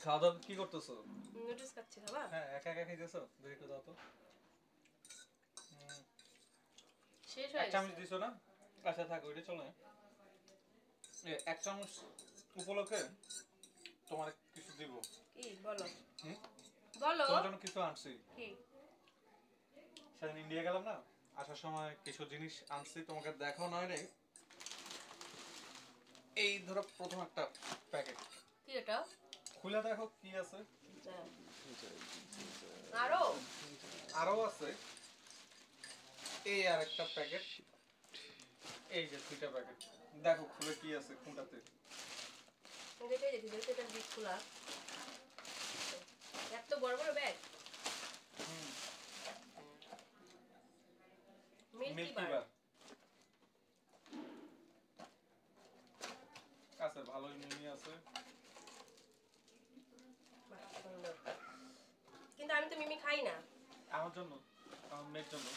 খাওয়া দাওয়া কি করতেছো? নুডলস খাচ্ছি। খাবা? হ্যাঁ, একা একা খাইতেছো? দেখি তো দাও তো। শেষ হয়ে এক গেছে। চামচ দিছো না? আচ্ছা থাক, ওইটা চলে। এক চামচ উপলক্ষে তোমার কিছু দিব। কি বলো? হুম? বলো। তোমার জন্য কিছু আনছি। কি? সেদিন ইন্ডিয়া গেলাম না, আসার সময় কিছু জিনিস আনছি, তোমাকে দেখাও নয় রে। এই ধরো প্রথম একটা প্যাকেট। কি এটা? খুলে দেখো কি আছে। আরো আরো আছে। এই আর একটা প্যাকেট। এই যে দুইটা প্যাকেট। দেখো খুলে কি আছে কোনটাতে। দেখাই দেখি দেখি এটা বিট খোলা। এত বড় বড় ব্যাগ। মিল্কি বার। আছে, ভালোই মিমি আছে। কিন্তু আমি তো মিমি খাই না। আমার জন্য, আমার মেয়ের জন্য।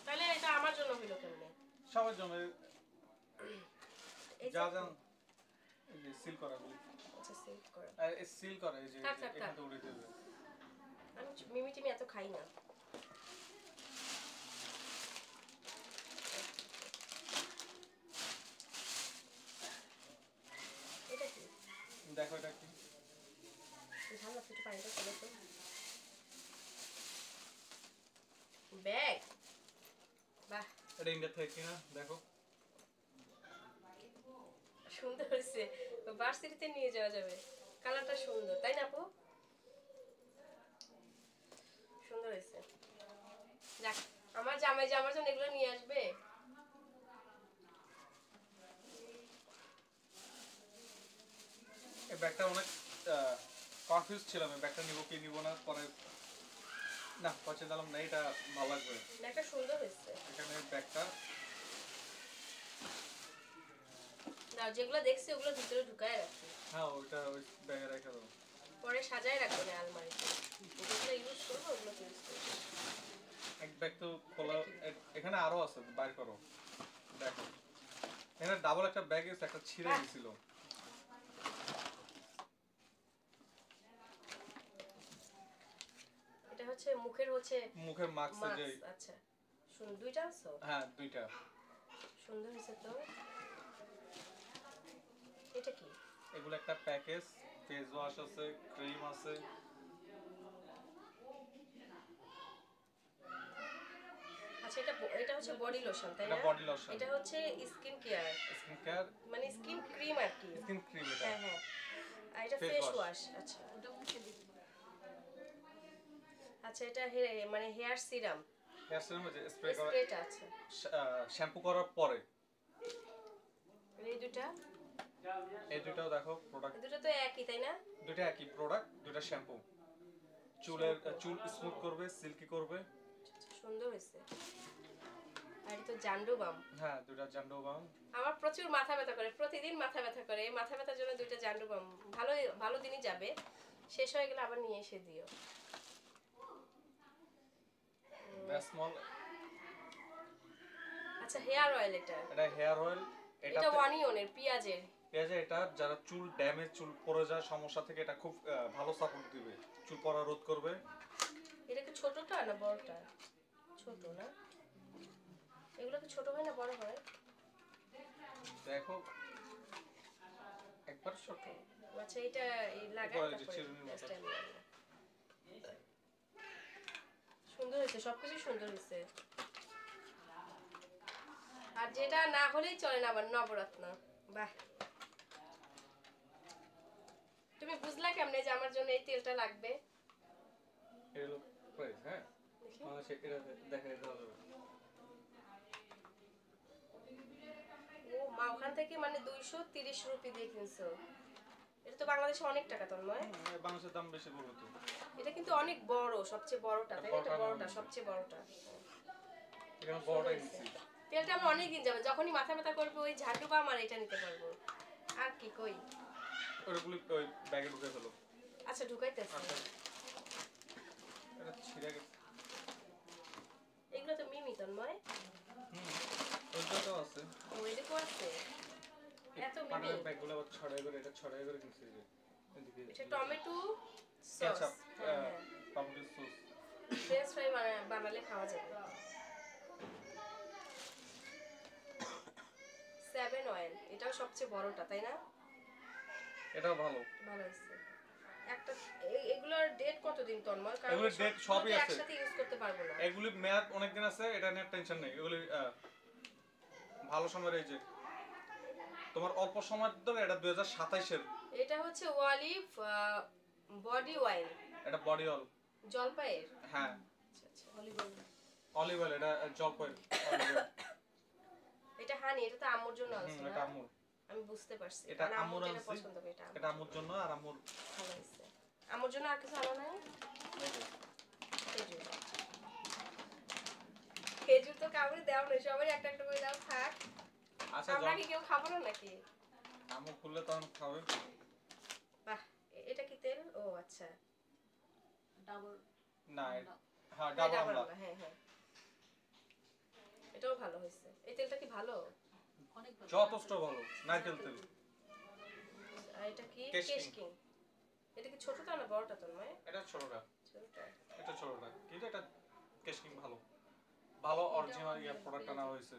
তাহলে এটা আমার জন্য হইলো কেমনে? সবার জন্য। এই যা যে যা এই যে সিল করা গুলি। আচ্ছা সেভ করা। আর এই সিল করা এই যে থাক, থাক, এখান থাক। থেকে উড়ে যাবে। আমি মিমি টিমি এত খাই না। এটা কি? দেখো এটা কি। ঠান্ডা একটু পানিটা ফেলে তো। ব্যাগ। বাহ, এটা ইন্ডিয়া থেকে কিনা দেখো। সুন্দর হয়েছে। ভার্সিটিতে নিয়ে যাওয়া যাবে। কালারটা সুন্দর, তাই না আপু? সুন্দর হয়েছে। যাক, আমার জামাই যে আমার জন্য এগুলো নিয়ে আসবে। এই ব্যাগটা অনেক কনফিউজ ছিলাম, এই ব্যাগটা নিব কি নিব না, পরে না পছন্দ হলাম না, এটা ভালো লাগবে। ব্যাগটা সুন্দর হয়েছে। এখানে ব্যাগটা না, যেগুলো দেখছি ওগুলো ভিতরে ঢুকায় রাখছি। হ্যাঁ ওইটা ওই ব্যাগে রেখে দাও। পরে সাজায় রাখবো না আলমারিতে। যেগুলো ইউজ করবো ওগুলো ইউজ করবো। এক ব্যাগ তো খোলা। এখানে আরো আছে, বাইর করো দেখো। এখানে ডাবল একটা ব্যাগ আছে, একটা ছিঁড়ে গেছিল। এটা হচ্ছে মুখের হচ্ছে মুখের মাস্ক যে। আচ্ছা, শুনুন দুইটা আনছো? হ্যাঁ দুইটা। সুন্দর হয়েছে তো। এটা কি? এগুলো একটা প্যাকেজ। ফেস ওয়াশ আছে, ক্রিম আছে। আচ্ছা, এটা এটা হচ্ছে বডি লোশন, তাই এটা না? Body lotion. এটা হচ্ছে স্কিন কেয়ার। স্কিন কেয়ার মানে স্কিন ক্রিম আর কি। স্কিন ক্রিম এটা। হ্যাঁ হ্যাঁ। আর এটা ফেস ফেস ওয়াশ। ওয়াশ। আচ্ছা, ওটা মুখে দিবি। আচ্ছা, এটা মানে হেয়ার সিরাম। হেয়ার সিরাম আছে, স্প্রে করা। স্প্রেটা আছে। শ্যাম্পু করার পরে। এই দুটো? এই দুটোও দেখো প্রোডাক্ট। এই দুটো তো একই, তাই না? দুটো একই প্রোডাক্ট, দুটো শ্যাম্পু। চুল স্মুথ করবে, সিল্কি করবে। সুন্দর হয়েছে। আর এটা তো জান্ডু বাম। হ্যাঁ দুটো জান্ডু বাম। আমার প্রচুর মাথা ব্যথা করে, প্রতিদিন মাথা ব্যথা করে। এই মাথা ব্যথার জন্য দুইটা জান্ডু বাম। ভালো ভালো দিনই যাবে, শেষ হয়ে গেলে আবার নিয়ে এসে দিও। ব্যাসমল। আচ্ছা, হেয়ার অয়েল এটা। এটা হেয়ার অয়েল। এটা ওয়ানিয়নের পেঁয়াজের। পেঁয়াজের। এটা যারা চুল ড্যামেজ, চুল পড়ে যাওয়ার সমস্যা থেকে এটা খুব ভালো সাপোর্ট দিবে, চুল পড়া রোধ করবে। এটা কি ছোটটা না বড়টা? ছোট না? এগুলো কি ছোট হয় না বড় হয়? দেখো একবার ছোট। আচ্ছা, এটা এই লাগাই তারপরে নেক্সট টাইম লাগাবো। সুন্দর হয়েছে, সবকিছু সুন্দর হয়েছে। আর যেটা না হলেই চলে না, আবার নবরত্ন। বাহ, তুমি বুঝলা কেমনে যে আমার জন্য এই তেলটা লাগবে? এলো প্রাইস। হ্যাঁ মানে সেটা দেখা দাও। ও মা, ওখান থেকে মানে 230 রুপি দিয়ে কিনছো। এটা তো বাংলাদেশে অনেক টাকা, তন্ময়। বাংলাদেশের দাম বেশি বলো তো। এটা কিন্তু অনেক বড়, সবচেয়ে বড়টা, তাই না? এটা বড়টা, সবচেয়ে বড়টা। এখানে বড়টাই নিছি। তেলটা আমরা অনেকদিন যাবে, যখনই মাথা ব্যথা করবে ওই ঝাড়ু বাম আর এটা নিতে পারবো। আর কি কই? ওইগুলো ওই ব্যাগে ঢুকে ফেলো। আচ্ছা, ঢুকাইতেছি। এটা ছিঁড়ে গেছে। এগুলো তো মিমি, তন্ময়। ওইটাও আছে। ও, এদিকেও আছে। এত মিমি। পাটার ব্যাগগুলো আবার ছড়াই করে, এটা ছড়াই করে কিনছি যে। এদিকে এটা টমেটো সস কেচাপ হ্যাঁ টমেটো সস ফ্রেঞ্চ ফ্রাই বানালে খাওয়া যাবে 7 অয়েল এটাও সবচেয়ে বড়টা তাই না এটাও ভালো ভালো হয়েছে একটা এগুলোর ডেট কতদিন তন্ময় কারণ এগুলোর date সবই আছে। একসাথে ইউজ করতে পারবো না এগুলি মেয়াদ অনেকদিন আছে, এটা নিয়ে টেনশন নেই। এগুলি ভালো সময়ের, এই যে তোমার অল্প সময়ের ধরে, এটা 2027 এর। এটা হচ্ছে অলিভ বডি অয়েল এটা বডি অয়েল। জলপাইয়ের হ্যাঁ আচ্ছা আচ্ছা অলিভ অয়েল অলিভ অয়েল, এটা জলপাই অলিভ অয়েল। এটা হানি এটা তো আম্মুর জন্য আছে এটা না আমুর। আমি বুঝতে পারছি এটা কারণ আম্মুর আম্মু যেটা আনছি। পছন্দ করে এটা এটা আমুর জন্য, আর আমুর ভালো হয়েছে আম্মুর জন্য আর কিছু আনো নাই এই যে। খেজুর খেজুর তো কাউরে দাও না সবাই একটা একটা করে দাও থাক আচ্ছা আমরা কি কেউ খাবো না নাকি আমু খুললে তখন খাবে। বাহ এটা কি তেল ও আচ্ছা ডাবল না হ্যাঁ, হ্যাঁ, ডাবল ডাবল আমলা। আমলা, হ্যাঁ হ্যাঁ এটাও ভালো হয়েছে এই তেলটা কি ভালো অনেক ভালো। যথেষ্ট ভালো নারকেল তেল। আর এটা কি কেশকিং। কেশকিং এটা কি ছোটটা না বড়টা তন্ময় এটা ছোটটা, ছোটটা এটা ছোটটা, কিন্তু এটা কেশকিং ভালো, ভালো অরিজিনাল ইয়া প্রোডাক্ট আনা হয়েছে।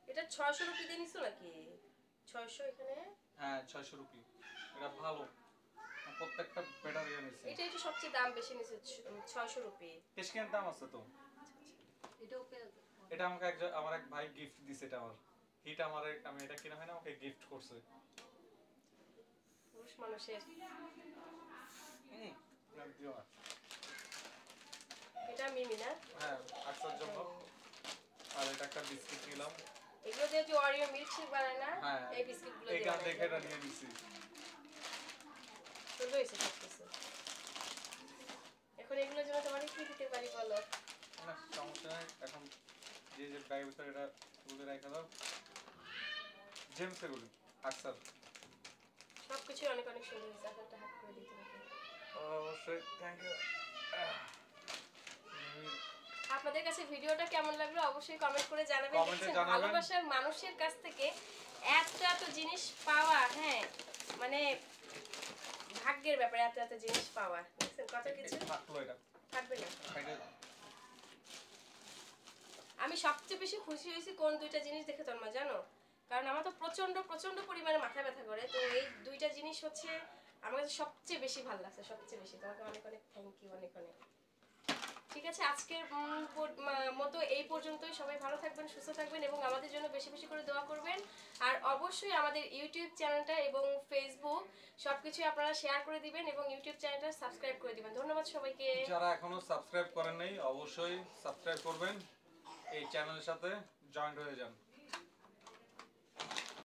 এটা 600 রুপি দিয়ে নিছো নাকি 600 এখানে হ্যাঁ 600 রুপি, এটা ভালো, প্রত্যেকটা বেটার ইয়া নিছে। এটা একটু সবচেয়ে দাম বেশি নিছে 600 রুপি কেশকিং দাম আছে তো। এটাও পেঁয়াজ এটা আমাকে আমার এক ভাই গিফট দিছে, এটা আমার হিট, আমি এটা কিনা হয় না, আমাকে গিফট করছে। পুরুষ মানুষের না দিও না। এটা মিমি না হ্যাঁ আকসার জন্য। আর এটা একটা বিস্কিট নিলাম। এগুলো দিয়ে যে অরিও মিল্কশেক বানায় না হ্যাঁ এই বিস্কিটগুলো এই দিয়ে গান বানায় দেখে এটা নিয়ে নিছি। সুন্দর হয়েছে সবকিছু এখন এগুলোর জন্য তোমাকে কি দিতে পারি বলো না সমস্যা নাই, এখন যে যে ব্যাগের ভিতরে এটা তুলে রেখে দাও। জেমস এগুলি আকসার সবকিছু অনেক অনেক সুন্দর হয়েছে একটা হাত করে দিতে হবে অবশ্যই থ্যাংক ইউ। আপনাদের কাছে ভিডিওটা কেমন লাগলো অবশ্যই কমেন্ট করে জানাবেন কমেন্টে দেখছেন জানাবেন। ভালোবাসার মানুষের কাছ থেকে এত এত জিনিস পাওয়া হ্যাঁ মানে ভাগ্যের ব্যাপার এত এত জিনিস পাওয়া দেখছেন কত কিছু থাকলো এটা থাকবে না সাইডে। আমি সবচেয়ে বেশি খুশি হয়েছি কোন দুইটা জিনিস দেখে তন্ময় জানো কারণ আমার তো প্রচন্ড প্রচন্ড পরিমাণে মাথা ব্যথা করে তো এই দুইটা জিনিস হচ্ছে আমার কাছে সবচেয়ে বেশি ভালো লাগছে সবচেয়ে বেশি তোমাকে অনেক অনেক থ্যাংক ইউ অনেক অনেক ঠিক আছে আজকের মতো এই পর্যন্তই সবাই ভালো থাকবেন সুস্থ থাকবেন এবং আমাদের জন্য বেশি বেশি করে দোয়া করবেন আর অবশ্যই আমাদের ইউটিউব চ্যানেলটা এবং ফেসবুক সবকিছু আপনারা শেয়ার করে দিবেন এবং ইউটিউব চ্যানেলটা সাবস্ক্রাইব করে দিবেন ধন্যবাদ সবাইকে যারা এখনো সাবস্ক্রাইব করেন নাই অবশ্যই সাবস্ক্রাইব করবেন, এই চ্যানেলের সাথে জয়েন্ট হয়ে যান।